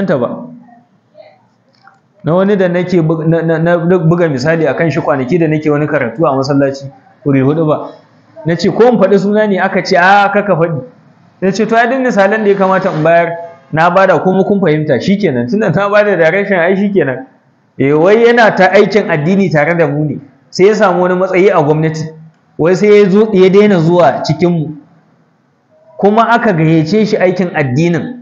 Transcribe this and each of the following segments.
ta ba. Na wani da nake buga misali akan shi kwanaki da nake wani karatu a masallaci wuri hudu ba, na ce ko in faɗi suna ne, aka ce a kaka faɗi. Na ce to duk misalan da ya kamata in bayar na bada kuma kun fahimta shikenan, tunda na bada direction ai shikenan. Wai yana ta aikin addini tare da mu ne, sai ya samu wani matsayi a gwamnati, wai sai ya daina zuwa cikin mu, kuma aka gayyace shi aikin addinin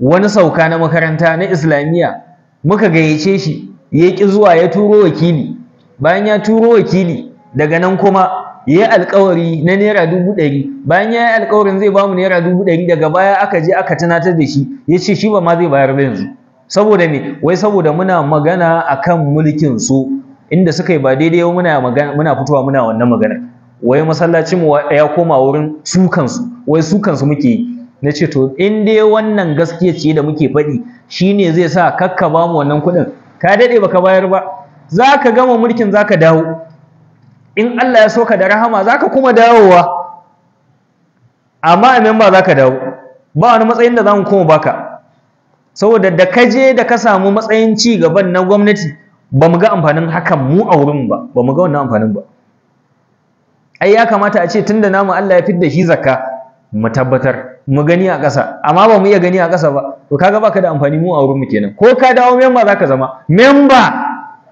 wani sauka na makaranta na islamiyya, muka gayyace shi ya ƙi zuwa, ya turo wakili. Bayan ya turo wakili, daga nan kuma ya yi alƙawari na naira 100,000. bayan ya yi alƙawarin zai bamu naira 100,000, daga baya aka je aka tunatar da shi, ya ce shi ba ma zai bayar ba yanzu. Saboda me? Wai saboda muna magana akan mulkin su, inda suka yi ba daidai muna fitowa muna wannan magana. Wai masallacin mu ya koma wurin sukansu, wai sukansu muke yi. Na ce to in dai wannan gaskiya ce da muke faɗi shine zai sa kakka ba mu wannan kuɗin, ka daɗe baka bayar ba, za ka gama mulkin za ka dawo, in Allah ya so ka da rahama za ka kuma dawowa, amma a memba za ka dawo, ba wani matsayin da za mu kuma baka. Saboda da ka je da ka samu matsayin ci gaban na gwamnati, ba mu ga amfanin hakan mu a wurin ba mu ga wannan amfanin ba. Ai ya kamata a ce tunda namu Allah ya fidda shi zakka, mu tabbatar mu gani a ƙasa, amma ba mu iya gani a ƙasa ba, to kaga baka da amfani mu a wurin mu kenan. Ko ka dawo memba zaka zama memba,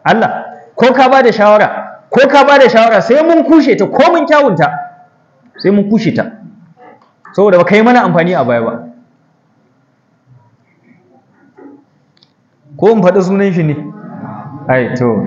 Allah, ko ka bada shawara sai mun kushe ta, ko mun kyawunta sai mun kushe ta, saboda baka yi mana amfani a baya ba. Ko in faɗi sunan shi ne? Ai to